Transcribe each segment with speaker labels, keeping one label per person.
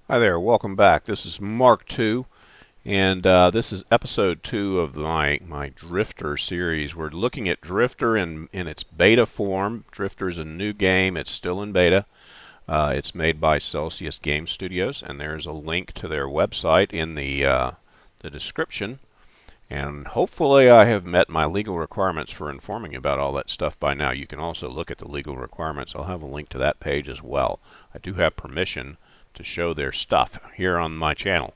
Speaker 1: Hi there, welcome back. This is Mark 2, and this is episode 2 of my Drifter series. We're looking at Drifter in its beta form. Drifter is a new game, it's still in beta. It's made by Celsius Game Studios, and there's a link to their website in the description. And hopefully I have met my legal requirements for informing you about all that stuff by now. You can also look at the legal requirements. I'll have a link to that page as well. I do have permission to show their stuff here on my channel.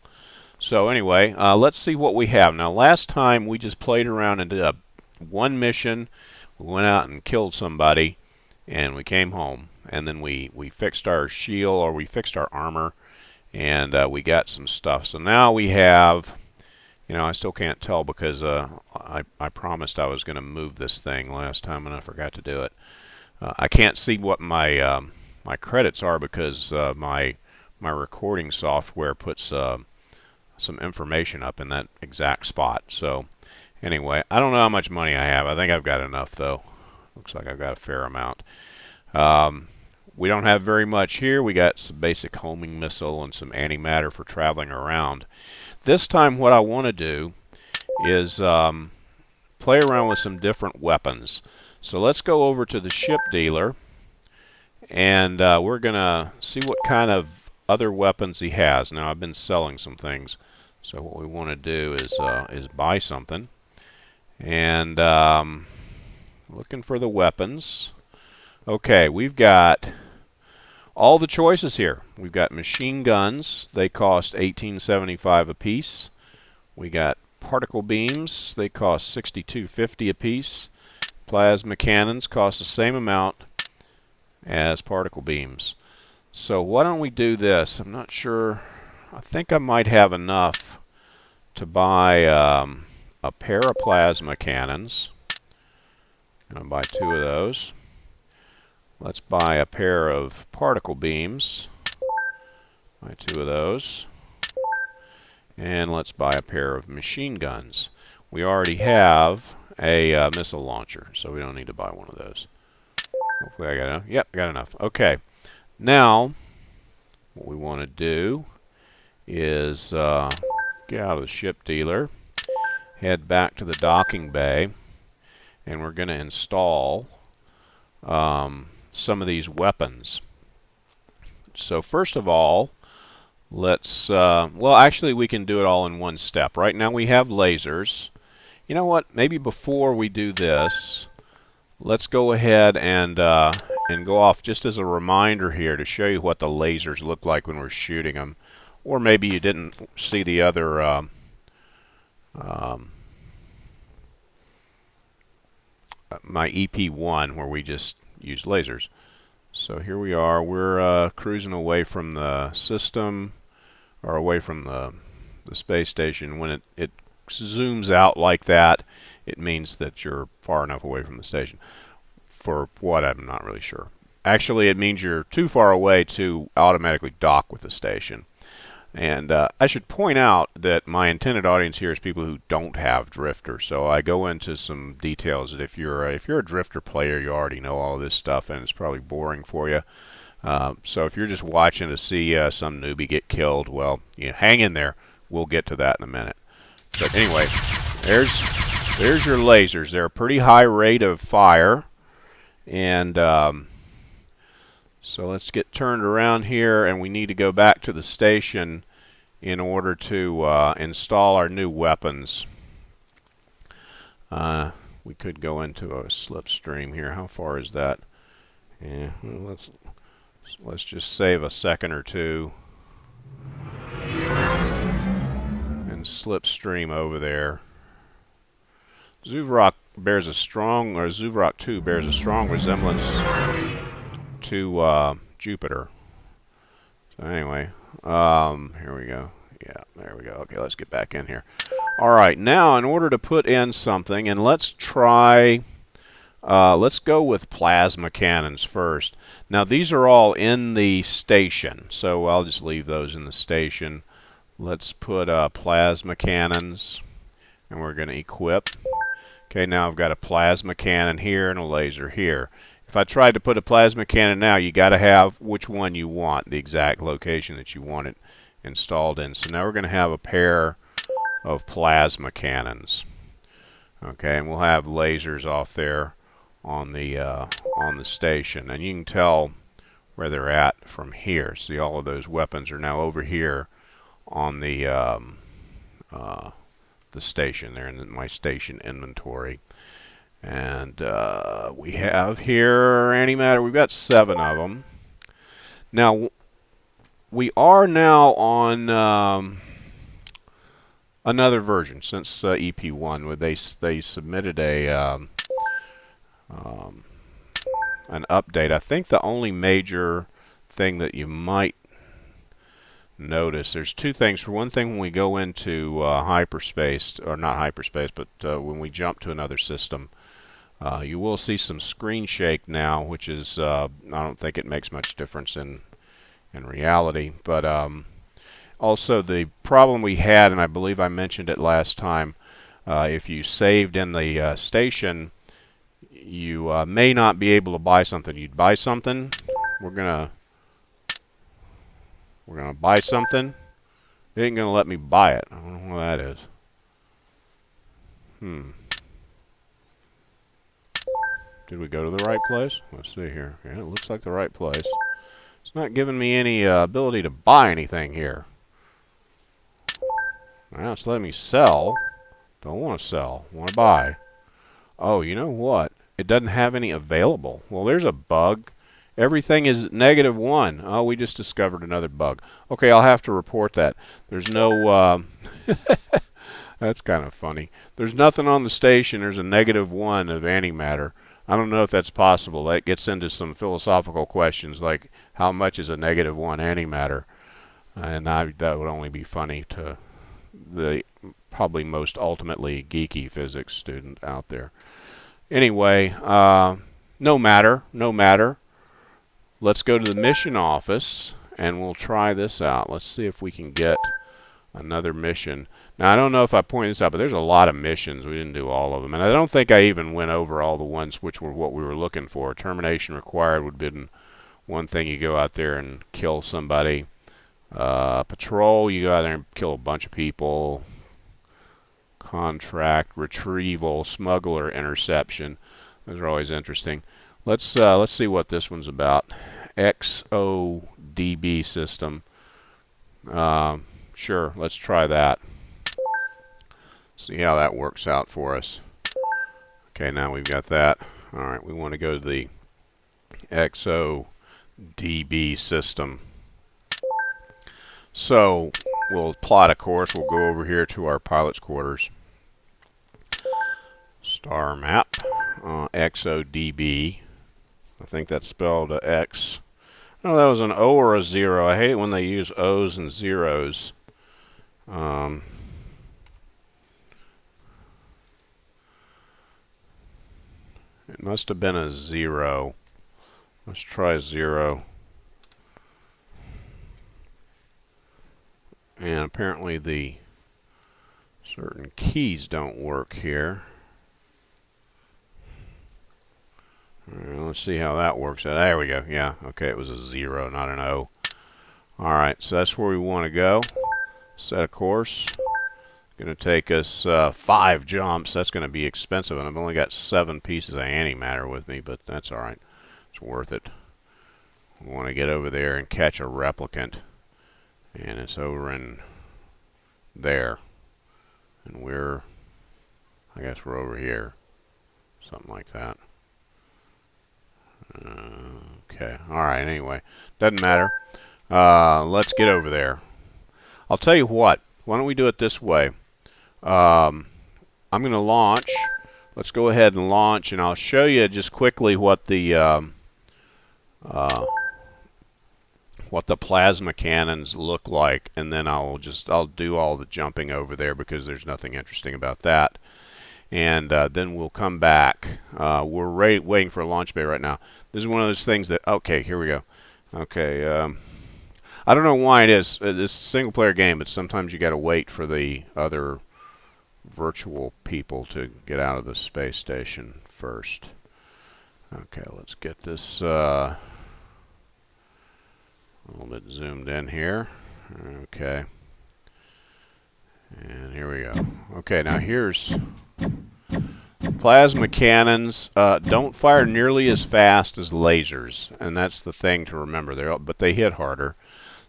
Speaker 1: So anyway, let's see what we have. Now last time we just played around and did one mission. We went out and killed somebody and we came home. And then we fixed our shield, or we fixed our armor, and we got some stuff. So now we have, I still can't tell because I promised I was going to move this thing last time and I forgot to do it. I can't see what my credits are because my recording software puts some information up in that exact spot. So anyway, I don't know how much money I have. I think I've got enough though. Looks like I've got a fair amount. We don't have very much here. We got some basic homing missile and some antimatter for traveling around. This time what I want to do is play around with some different weapons. So let's go over to the ship dealer, and we're going to see what kind of other weapons he has. Now I've been selling some things, so what we want to do is buy something, and looking for the weapons. Okay, we've got all the choices here. We've got machine guns. They cost $18.75 a piece. We got particle beams. They cost $62.50 a piece. Plasma cannons cost the same amount as particle beams. So why don't we do this? I'm not sure. I think I might have enough to buy a pair of plasma cannons. I'm going to buy 2 of those. Let's buy a pair of particle beams. Buy 2 of those. And let's buy a pair of machine guns. We already have a missile launcher, so we don't need to buy one of those. Hopefully I got enough. Yep, I got enough. Okay. Now, what we want to do is get out of the ship dealer, head back to the docking bay, and we're going to install some of these weapons. So first of all, let's, well actually we can do it all in one step. Right now we have lasers. You know what, maybe before we do this, let's go ahead and go off just as a reminder here to show you what the lasers look like when we're shooting them. Or maybe you didn't see the other my EP1 where we just used lasers. So here we are. We're cruising away from the system, or away from the space station. When it zooms out like that, it means that you're far enough away from the station. For what, I'm not really sure. Actually, it means you're too far away to automatically dock with the station. And I should point out that my intended audience here is people who don't have Drifter. So I go into some details that if you're a Drifter player, you already know all of this stuff, and it's probably boring for you. So if you're just watching to see some newbie get killed, well, hang in there. We'll get to that in a minute. But anyway, there's your lasers. They're a pretty high rate of fire. And so let's get turned around here, and we need to go back to the station in order to install our new weapons. We could go into a slipstream here. How far is that? Yeah, well, let's just save a second or two and slipstream over there. Zuvrock bears a strong, or Zuvrock 2 bears a strong resemblance to Jupiter. So anyway, here we go. Yeah, there we go. Okay, let's get back in here. All right, now in order to put in something, and let's try, let's go with plasma cannons first. Now these are all in the station, so I'll just leave those in the station. Let's put plasma cannons, and we're going to equip. Okay, now I've got a plasma cannon here and a laser here. if I tried to put a plasma cannon now, you got to have which one you want, the exact location that you want it installed in. So now we're going to have a pair of plasma cannons. Okay, and we'll have lasers off there on the station, and you can tell where they're at from here. See, all of those weapons are now over here on the station. They're in my station inventory. And we have here antimatter. We've got 7 of them. Now, we are now on another version since EP1, where they submitted an update. I think the only major thing that you might notice, there's 2 things. For one thing, when we go into hyperspace, or not hyperspace, but when we jump to another system, you will see some screen shake now, which is I don't think it makes much difference in reality. But also the problem we had, and I believe I mentioned it last time, if you saved in the station, you may not be able to buy something. You'd buy something. We're gonna buy something. It ain't gonna let me buy it. I don't know what that is. Did we go to the right place? Let's see here. Yeah, it looks like the right place. It's not giving me any ability to buy anything here. Now it's letting me sell. Don't want to sell. Want to buy. Oh, you know what? It doesn't have any available. Well, there's a bug. Everything is -1. Oh, we just discovered another bug. Okay, I'll have to report that. There's no... That's kind of funny. There's nothing on the station. There's a -1 of antimatter. I don't know if that's possible. That gets into some philosophical questions like how much is a -1 antimatter? And that would only be funny to the probably most ultimately geeky physics student out there. Anyway, no matter. Let's go to the mission office and we'll try this out. Let's see if we can get another mission. Now, I don't know if I pointed this out, but there's a lot of missions. We didn't do all of them. And I don't think I even went over all the ones which were what we were looking for. Termination required would have been one thing. You go out there and kill somebody. Patrol, you go out there and kill a bunch of people. Contract, retrieval, smuggler, interception. Those are always interesting. Let's see what this one's about. XODB system. Sure, let's try that. See how that works out for us. Okay, now we've got that. All right, we want to go to the XODB system. So we'll plot a course. We'll go over here to our pilot's quarters. Star map. XODB. I think that's spelled X. No, that was an O or a 0. I hate it when they use O's and zeros. It must have been a 0. Let's try 0. And apparently the certain keys don't work here. Let's see how that works out. There we go. Yeah, okay, it was a 0, not an O. Alright, so that's where we want to go. Set a course. Going to take us 5 jumps. That's going to be expensive, and I've only got 7 pieces of antimatter with me, but that's alright. It's worth it. We want to get over there and catch a replicant. And it's over in there. And I guess we're over here. Something like that. Okay, alright, anyway. Doesn't matter. Let's get over there. I'll tell you what. Why don't we do it this way? I'm going to launch. Let's go ahead and launch, and I'll show you just quickly what the plasma cannons look like, and then I'll do all the jumping over there because there's nothing interesting about that. And then we'll come back. We're waiting for a launch bay right now. This is one of those things that, okay, here we go. Okay, I don't know why it is. It's a single-player game, but sometimes you got to wait for the other virtual people to get out of the space station first. Okay, let's get this a little bit zoomed in here. Okay. And here we go. Okay, now here's plasma cannons. Don't fire nearly as fast as lasers, and that's the thing to remember. But they hit harder.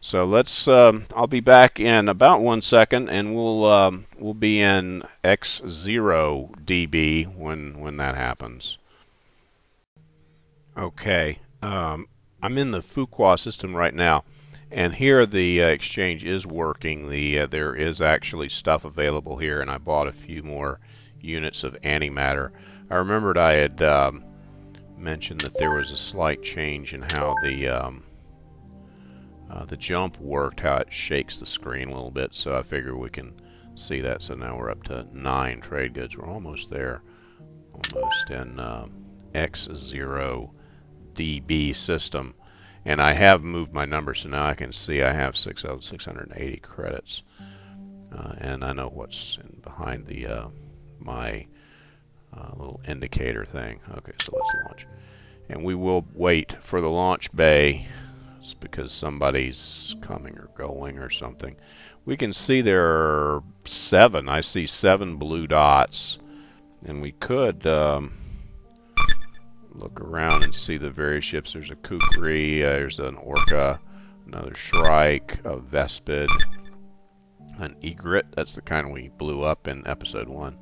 Speaker 1: So let's. I'll be back in about 1 second, and we'll be in X0 dB when that happens. Okay. I'm in the Fuqua system right now, and here the exchange is working. There is actually stuff available here, and I bought a few more units of antimatter. I remembered I had mentioned that there was a slight change in how the jump worked, how it shakes the screen a little bit, so I figure we can see that. So now we're up to 9 trade goods. We're almost there, almost in X0 dB system, and I have moved my number, so now I can see I have 680 credits, and I know what's behind the my little indicator thing. Okay, so let's launch, and we will wait for the launch bay. It's because somebody's coming or going or something. We can see there are 7. I see 7 blue dots, and we could look around and see the various ships. There's a Kukri, there's an Orca, another Shrike, a Vespid, an Egret. That's the kind we blew up in episode 1.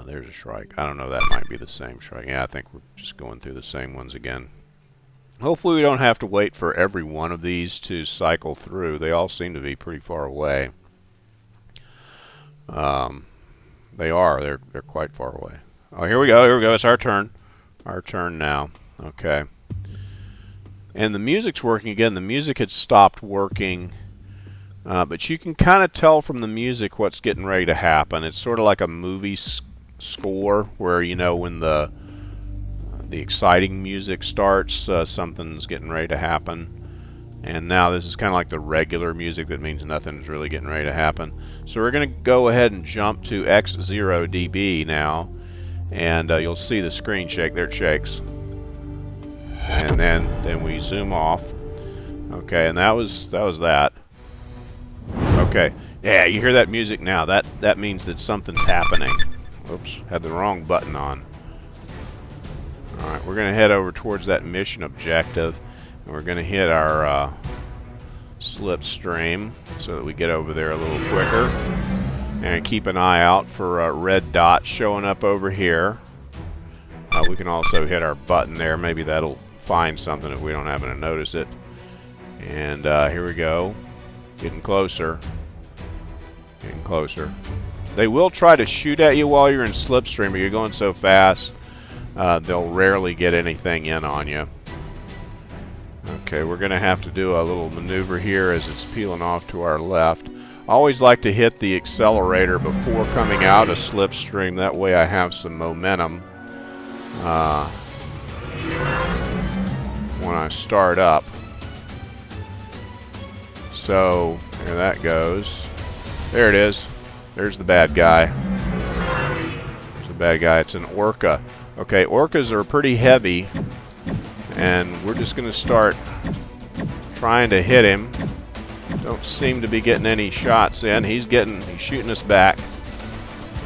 Speaker 1: There's a Shrike. I don't know, that might be the same Shrike. Yeah, I think we're just going through the same ones again. Hopefully we don't have to wait for every one of these to cycle through. They all seem to be pretty far away. They are. They're quite far away. Oh, here we go. Here we go. It's our turn. Our turn now. Okay. And the music's working again. The music had stopped working, but you can kind of tell from the music what's getting ready to happen. It's sort of like a movie score where, you know, when the exciting music starts, something's getting ready to happen. And now this is kind of like the regular music that means nothing's really getting ready to happen. So we're going to go ahead and jump to X0 dB now. And you'll see the screen shake. There it shakes, and then we zoom off. Okay, and that was that. Okay, yeah, you hear that music now. That means that something's happening. Oops, had the wrong button on. All right, we're gonna head over towards that mission objective, and we're gonna hit our slipstream so that we get over there a little quicker. And keep an eye out for red dots showing up over here. We can also hit our button there. Maybe that'll find something if we don't happen to notice it. And here we go. Getting closer. Getting closer. They will try to shoot at you while you're in slipstream, but you're going so fast, they'll rarely get anything in on you. Okay, we're going to have to do a little maneuver here as it's peeling off to our left. I always like to hit the accelerator before coming out of slipstream. That way I have some momentum when I start up. So there that goes. There it is. There's the bad guy. There's the bad guy. It's an Orca. Okay, Orcas are pretty heavy, and we're just going to start trying to hit him. Don't seem to be getting any shots in. He's shooting us back.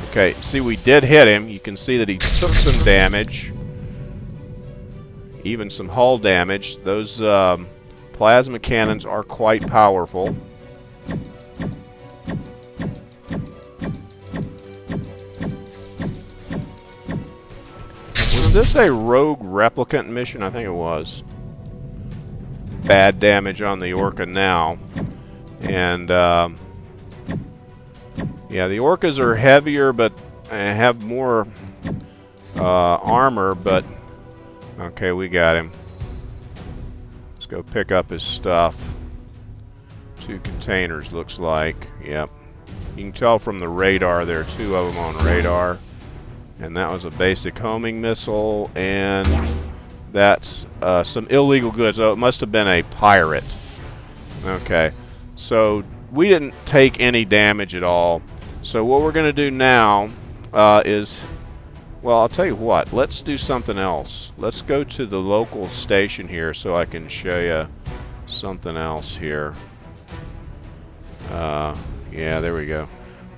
Speaker 1: Okay, see, we did hit him. You can see that he took some damage, even some hull damage. Those plasma cannons are quite powerful. Was this a rogue replicant mission? I think it was. Bad damage on the Orca now. And yeah, the Orcas are heavier, but have more armor. But okay, we got him. Let's go pick up his stuff. 2 containers, looks like. Yep. You can tell from the radar there are 2 of them on radar. And that was a basic homing missile, and that's some illegal goods. Oh, it must have been a pirate. Okay. So we didn't take any damage at all. So what we're going to do now is Well, I'll tell you what. Let's do something else. Let's go to the local station here so I can show you something else here. Yeah, there we go.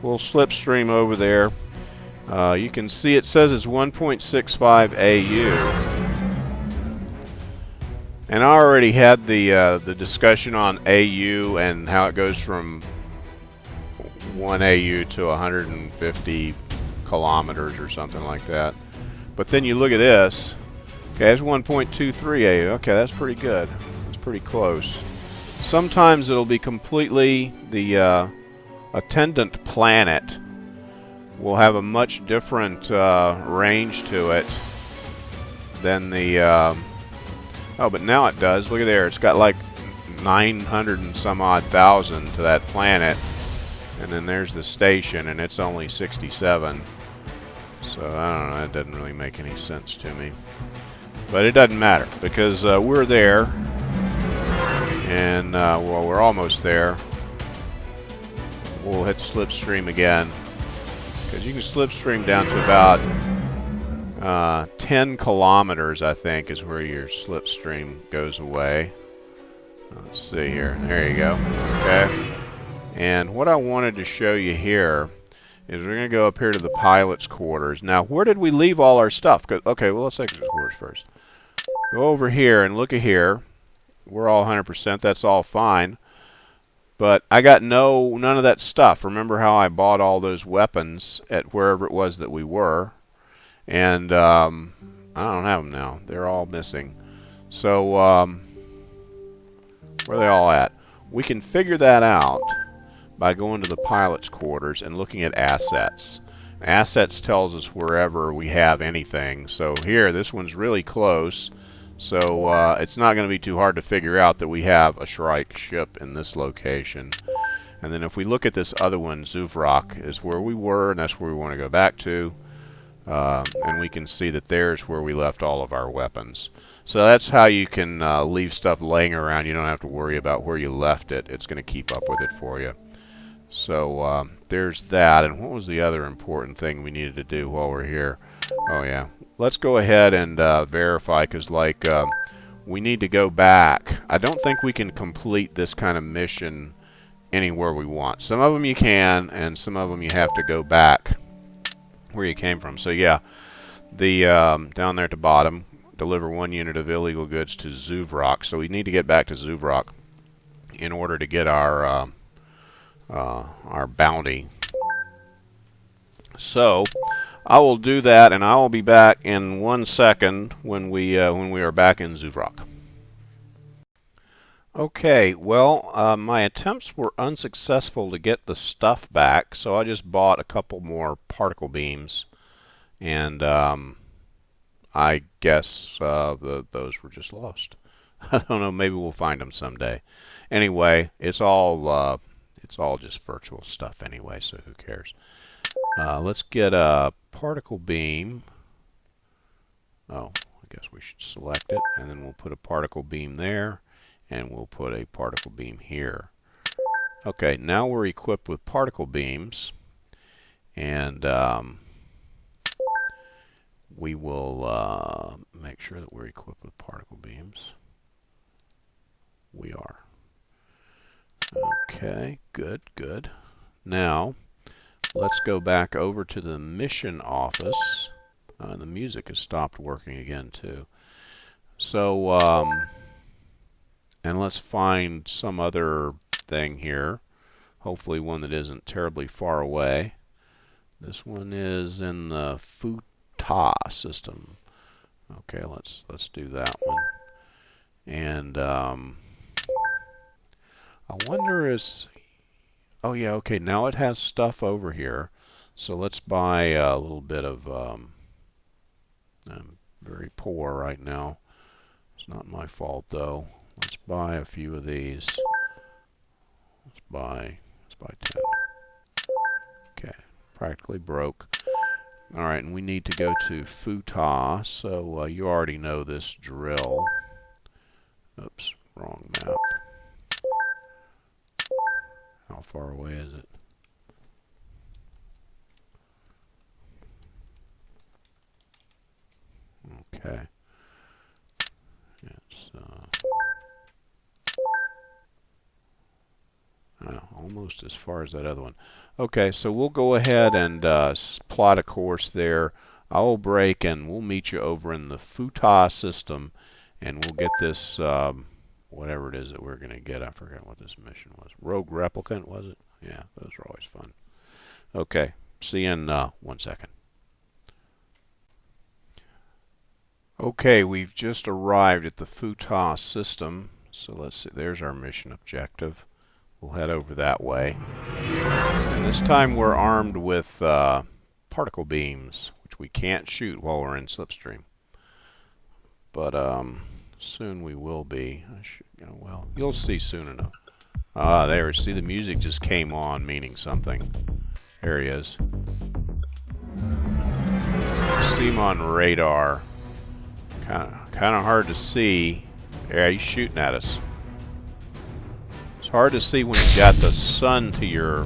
Speaker 1: We'll slipstream over there. You can see it says it's 1.65 AU. And I already had the discussion on AU and how it goes from 1 AU to 150 kilometers or something like that. But then you look at this. Okay, that's 1.23 AU. Okay, that's pretty good. That's pretty close. Sometimes it'll be completely the attendant planet will have a much different range to it than the oh, but now it does. Look at there. It's got like 900 and some odd thousand to that planet. And then there's the station, and it's only 67. So, I don't know. That doesn't really make any sense to me. But it doesn't matter, because we're there. And, well, we're almost there. We'll hit slipstream again. Because you can slipstream down to about 10 kilometers, I think, is where your slipstream goes away. Let's see here. There you go. Okay. And what I wanted to show you here is we're going to go up here to the pilot's quarters. Now, where did we leave all our stuff? Okay, well, let's take the quarters first. Go over here and look at here. We're all 100%. That's all fine. But I got none of that stuff. Remember how I bought all those weapons at wherever it was that we were? And I don't have them now. They're all missing. So where are they all at? We can figure that out by going to the pilot's quarters and looking at assets. Assets tells us wherever we have anything. So here, this one's really close. So it's not going to be too hard to figure out that we have a Shrike ship in this location. And then if we look at this other one, Zuvrak is where we were, and that's where we want to go back to. And we can see that there's where we left all of our weapons. So that's how you can leave stuff laying around. You don't have to worry about where you left it. It's going to keep up with it for you. So there's that. And what was the other important thing we needed to do while we're here? Oh, yeah. Let's go ahead and verify, because like we need to go back. I don't think we can complete this kind of mission anywhere we want. Some of them you can, and some of them you have to go back where you came from. So yeah, the down there at the bottom, deliver 1 unit of illegal goods to Zuvrak. So we need to get back to Zuvrak in order to get our bounty. So I will do that, and I will be back in 1 second when we are back in Zuvrak. Okay, well, my attempts were unsuccessful to get the stuff back, so I just bought a couple more particle beams, and I guess those were just lost. I don't know, maybe we'll find them someday. Anyway, it's all just virtual stuff anyway, so who cares? Let's get a particle beam. Oh, I guess we should select it, and then we'll put a particle beam there. And we'll put a particle beam here. Okay, now we're equipped with particle beams, and we will make sure that we're equipped with particle beams. We are. Okay, good, good. Now, let's go back over to the mission office. The music has stopped working again, too. So, and let's find some other thing here. Hopefully one that isn't terribly far away. This one is in the Futa system. Okay, let's do that one. And I wonder is... Oh yeah, okay, now it has stuff over here. So let's buy a little bit of... I'm very poor right now. It's not my fault though. Let's buy a few of these. Let's buy 10. Okay, practically broke. All right, and we need to go to Futa. So you already know this drill. Oops, wrong map. How far away is it? Okay. It's almost as far as that other one. Okay, so we'll go ahead and plot a course there. I will break and we'll meet you over in the FUTA system, and we'll get this, whatever it is that we're going to get. I forgot what this mission was. Rogue Replicant, was it? Yeah, those are always fun. Okay, see you in 1 second. Okay, we've just arrived at the FUTA system. So let's see, there's our mission objective. We'll head over that way. And this time we're armed with particle beams, which we can't shoot while we're in slipstream. But soon we will be. Well, you'll see soon enough. There, see the music just came on, meaning something. There he is. See him on radar. Kind of hard to see. Yeah, he's shooting at us. It's hard to see when you've got the sun to your,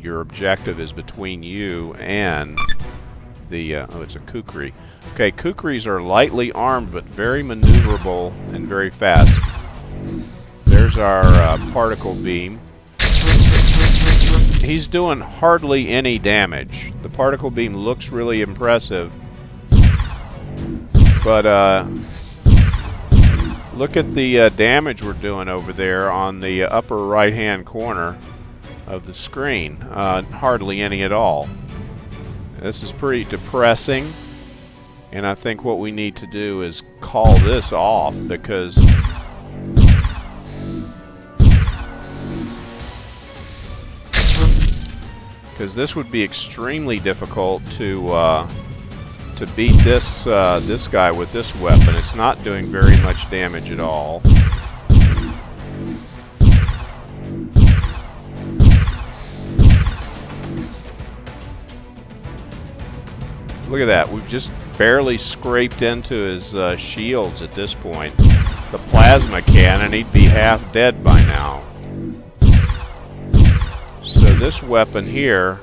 Speaker 1: your objective is between you and the, oh, it's a kukri. Okay, kukris are lightly armed but very maneuverable and very fast. There's our particle beam. He's doing hardly any damage. The particle beam looks really impressive, but look at the damage we're doing over there on the upper right hand corner of the screen. Hardly any at all. This is pretty depressing, and I think what we need to do is call this off, because this would be extremely difficult to beat this this guy with this weapon. It's not doing very much damage at all. Look at that. We've just barely scraped into his shields at this point. The plasma cannon, he'd be half dead by now. So this weapon here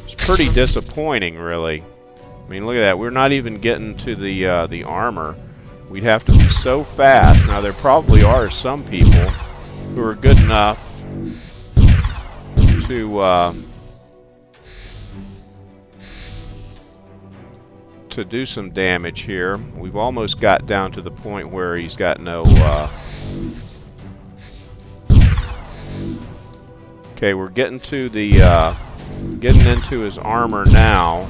Speaker 1: is pretty disappointing, really. I mean, look at that. We're not even getting to the armor. We'd have to be so fast. Now, there probably are some people who are good enough to do some damage here. We've almost got down to the point where he's got no... Okay, we're getting to the getting into his armor now.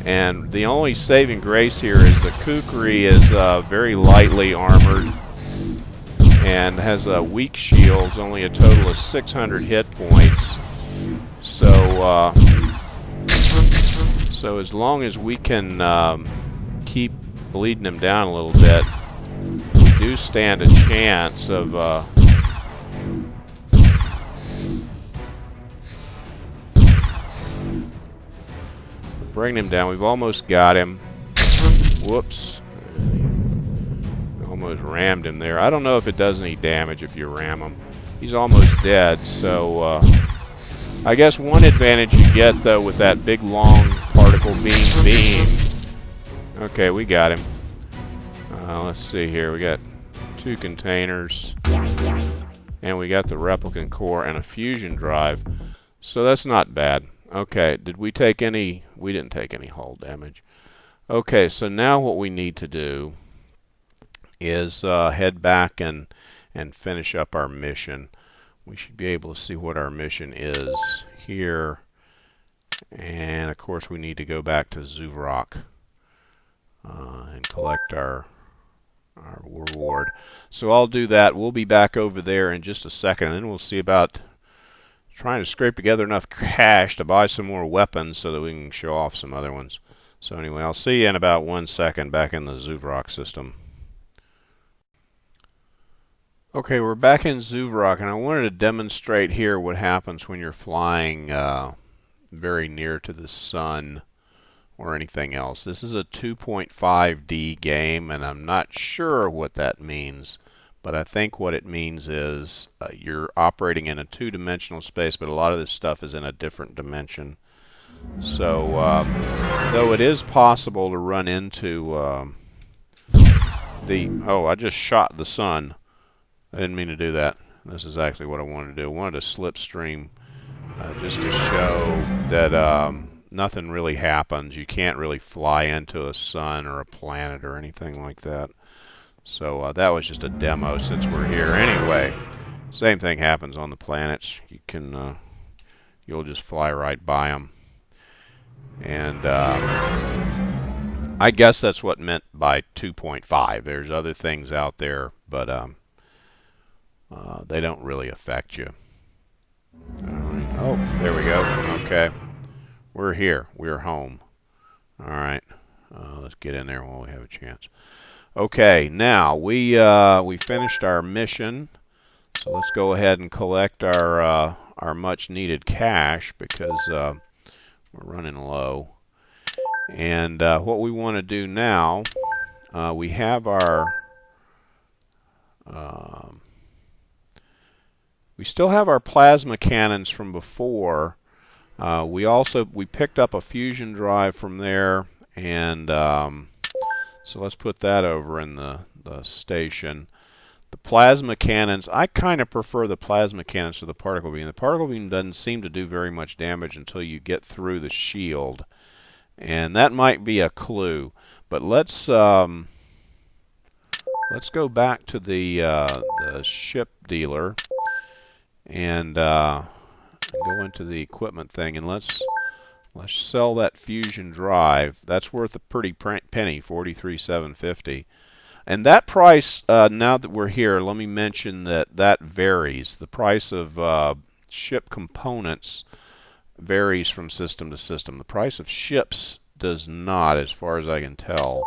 Speaker 1: And the only saving grace here is the kukri is very lightly armored and has weak shields, only a total of 600 hit points. So so as long as we can keep bleeding him down a little bit, we do stand a chance of bringing him down. We've almost got him. Whoops. Almost rammed him there. I don't know if it does any damage if you ram him. He's almost dead, so I guess one advantage you get, though, with that big, long particle beam. Okay, we got him. Let's see here. We got 2 containers, and we got the replicant core and a fusion drive. So that's not bad. Okay, did we take any? We didn't take any hull damage. Okay, so now what we need to do is head back and finish up our mission. We should be able to see what our mission is here. And of course we need to go back to Zuvrak and collect our reward. So I'll do that. We'll be back over there in just a second, and then we'll see about trying to scrape together enough cash to buy some more weapons so that we can show off some other ones. So anyway, I'll see you in about 1 second back in the Zuvrak system. Okay, we're back in Zuvrak, and I wanted to demonstrate here what happens when you're flying very near to the sun or anything else. This is a 2.5D game, and I'm not sure what that means, but I think what it means is you're operating in a 2-dimensional space, but a lot of this stuff is in a different dimension. So, though it is possible to run into I just shot the sun. I didn't mean to do that. This is actually what I wanted to do. I wanted to slipstream just to show that nothing really happens. You can't really fly into a sun or a planet or anything like that. So that was just a demo since we're here. Anyway, same thing happens on the planets. You can, you'll just fly right by them. And I guess that's what meant by 2.5. There's other things out there, but they don't really affect you. All right. Oh, there we go. Okay. We're here. We're home. All right. Let's get in there while we have a chance. Okay, now we finished our mission, so let's go ahead and collect our much needed cash because we're running low. And what we want to do now, we have our we still have our plasma cannons from before. We picked up a fusion drive from there, and so let's put that over in the station. The plasma cannons, I kind of prefer the plasma cannons to the particle beam. The particle beam doesn't seem to do very much damage until you get through the shield, and that might be a clue. But let's go back to the ship dealer and go into the equipment thing, and let's sell that fusion drive. That's worth a pretty penny, $43,750. And that price, now that we're here, let me mention that varies. The price of ship components varies from system to system. The price of ships does not, as far as I can tell.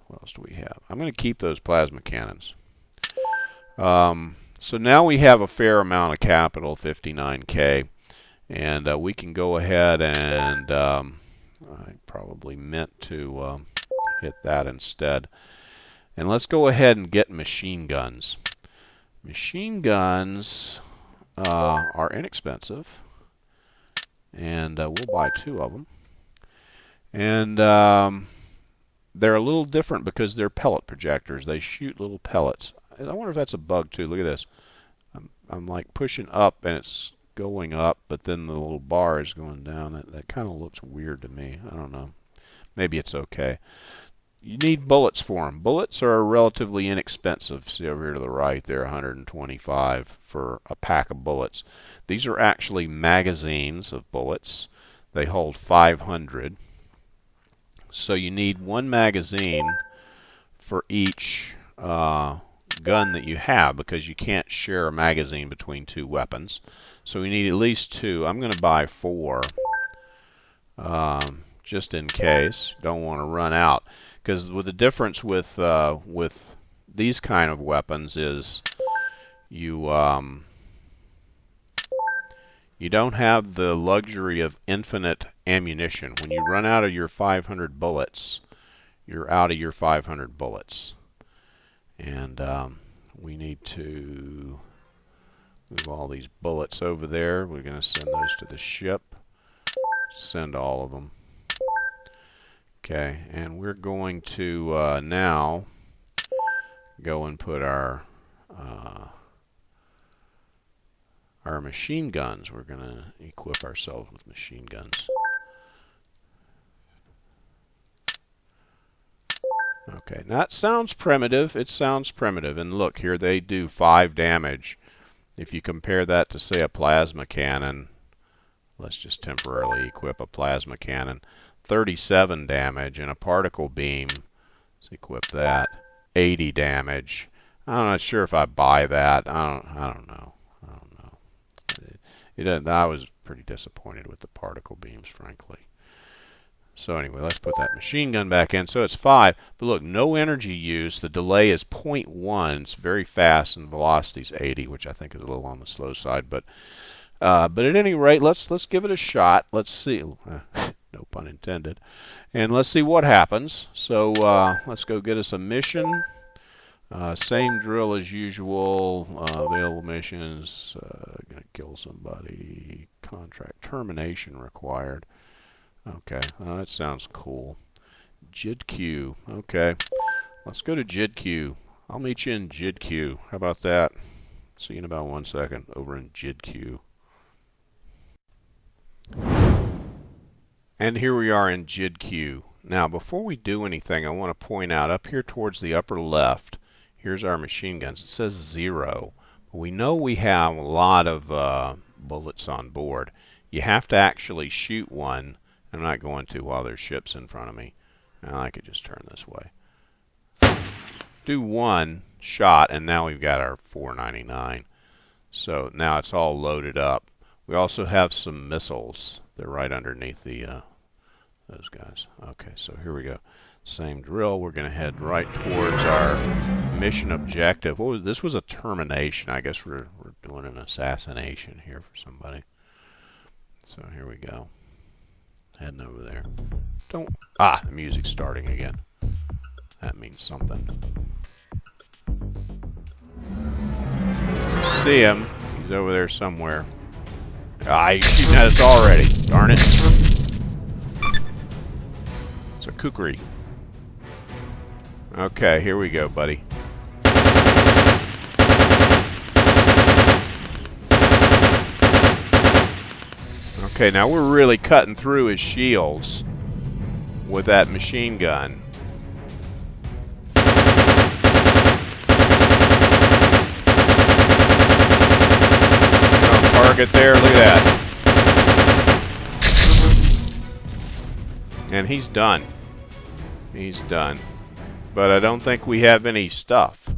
Speaker 1: What else do we have? I'm going to keep those plasma cannons. So now we have a fair amount of capital, 59K. And we can go ahead and I probably meant to hit that instead. And let's go ahead and get machine guns. Machine guns are inexpensive, and we'll buy 2 of them. And they're a little different because they're pellet projectors. They shoot little pellets. I wonder if that's a bug too. Look at this. I'm like pushing up, and it's going up, but then the little bar is going down. That kind of looks weird to me. I don't know. Maybe it's okay. You need bullets for them. Bullets are relatively inexpensive. See over here to the right, they're $125 for a pack of bullets. These are actually magazines of bullets. They hold 500. So you need 1 magazine for each gun that you have, because you can't share a magazine between 2 weapons. So we need at least 2. I'm going to buy 4 just in case. Don't want to run out. Because the difference with these kind of weapons is you don't have the luxury of infinite ammunition. When you run out of your 500 bullets, you're out of your 500 bullets. And we need to move all these bullets over there. We're going to send those to the ship. Send all of them. Okay, and we're going to now go and put our machine guns. We're going to equip ourselves with machine guns. Okay, now it sounds primitive. It sounds primitive. And look, here they do 5 damage. If you compare that to, say, a plasma cannon, let's just temporarily equip a plasma cannon. 37 damage, and a particle beam, let's equip that, 80 damage. I'm not sure if I buy that. I don't know. I was pretty disappointed with the particle beams, frankly. So anyway, let's put that machine gun back in. So it's 5, but look, no energy use. The delay is 0.1. It's very fast, and velocity is 80, which I think is a little on the slow side. But at any rate, let's give it a shot. Let's see. No pun intended. And let's see what happens. So let's go get us a mission. Same drill as usual. Available missions. Gonna kill somebody. Contract termination required. Okay, that sounds cool. JIDQ. Okay, let's go to JIDQ. I'll meet you in JIDQ. How about that? See you in about 1 second over in JIDQ. And here we are in JIDQ. Now, before we do anything, I want to point out up here towards the upper left, here's our machine guns. It says 0. We know we have a lot of bullets on board. You have to actually shoot one. I'm not going to while there's ships in front of me. Now, I could just turn this way. Do one shot, and now we've got our 499. So now it's all loaded up. We also have some missiles. They're right underneath the those guys. Okay, so here we go. Same drill. We're going to head right towards our mission objective. Oh, this was a termination. I guess we're doing an assassination here for somebody. So here we go. Heading over there. The music's starting again. That means something. See him. He's over there somewhere. He's shooting at us already. Darn it. It's a kukri. Okay, here we go, buddy. Okay, now we're really cutting through his shields with that machine gun. Target there, look at that. And he's done. He's done. But I don't think we have any stuff.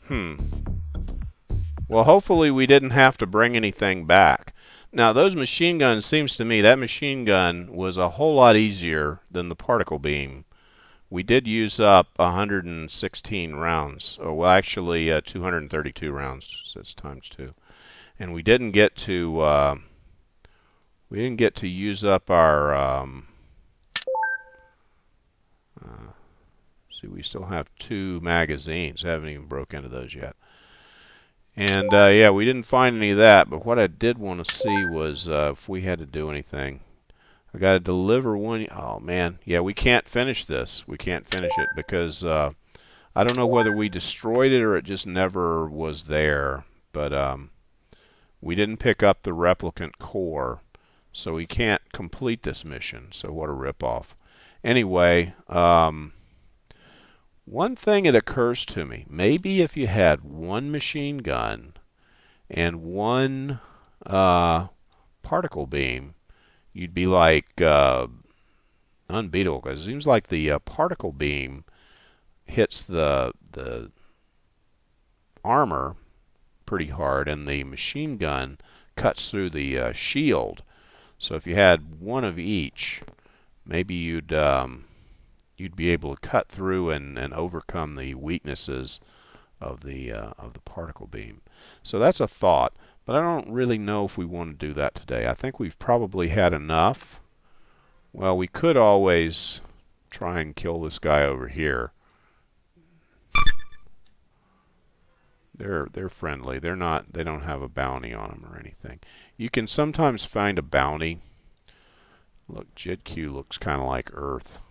Speaker 1: Well, hopefully we didn't have to bring anything back. Now, those machine guns, seems to me, that machine gun was a whole lot easier than the particle beam. We did use up 116 rounds. Oh, well, actually, 232 rounds. That's times 2. And we didn't get to use up our see, we still have 2 magazines. I haven't even broke into those yet. And yeah, we didn't find any of that, but what I did want to see was if we had to do anything. I got to deliver one. Oh man, yeah, we can't finish this. We can't finish it because I don't know whether we destroyed it or it just never was there. But we didn't pick up the replicant core, so we can't complete this mission. So what a ripoff. Anyway, one thing that occurs to me, maybe if you had one machine gun and one particle beam, you'd be like unbeatable, because it seems like the particle beam hits the armor pretty hard, and the machine gun cuts through the shield. So if you had one of each, maybe you'd be able to cut through and overcome the weaknesses of the particle beam. So that's a thought, but I don't really know if we want to do that today. I think we've probably had enough. Well, we could always try and kill this guy over here. They're friendly. They don't have a bounty on them or anything. You can sometimes find a bounty. Look, JIDQ looks kind of like Earth.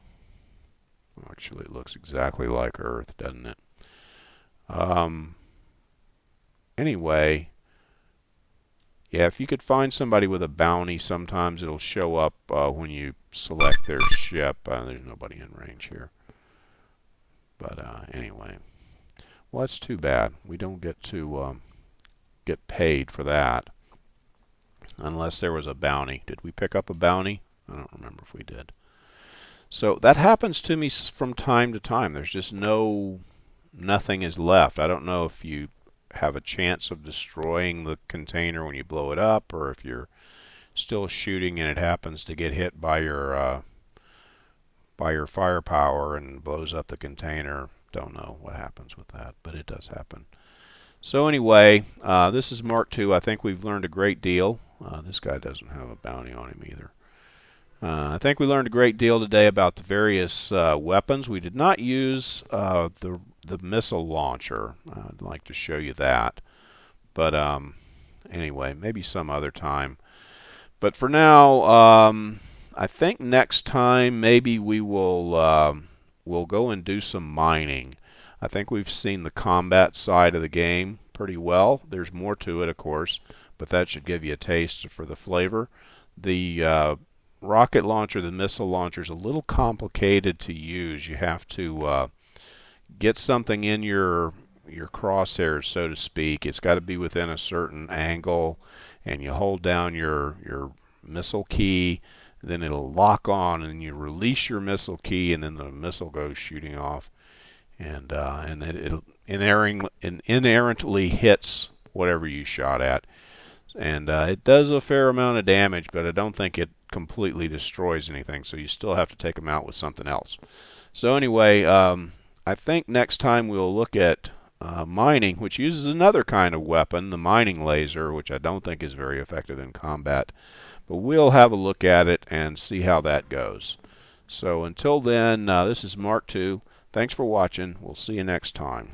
Speaker 1: Actually, it looks exactly like Earth, doesn't it? Anyway, yeah, if you could find somebody with a bounty, sometimes it'll show up when you select their ship. There's nobody in range here. But anyway. Well, that's too bad. We don't get to get paid for that unless there was a bounty. Did we pick up a bounty? I don't remember if we did. So that happens to me from time to time. There's just nothing is left. I don't know if you have a chance of destroying the container when you blow it up, or if you're still shooting and it happens to get hit by your firepower and blows up the container. Don't know what happens with that, but it does happen. So anyway, this is Mark II. I think we've learned a great deal. This guy doesn't have a bounty on him either. I think we learned a great deal today about the various weapons. We did not use the missile launcher. I'd like to show you that, but anyway, maybe some other time. But for now, I think next time maybe we'll go and do some mining. I think we've seen the combat side of the game pretty well. There's more to it, of course, but that should give you a taste for the flavor. The rocket launcher, the missile launcher, is a little complicated to use. You have to get something in your crosshairs, so to speak. It's got to be within a certain angle, and you hold down your missile key, then it'll lock on, and you release your missile key, and then the missile goes shooting off, and it inerrantly hits whatever you shot at. And it does a fair amount of damage, but I don't think it completely destroys anything, so you still have to take them out with something else. So anyway, I think next time we'll look at mining, which uses another kind of weapon, the mining laser, which I don't think is very effective in combat. But we'll have a look at it and see how that goes. So until then, this is Mark II. Thanks for watching. We'll see you next time.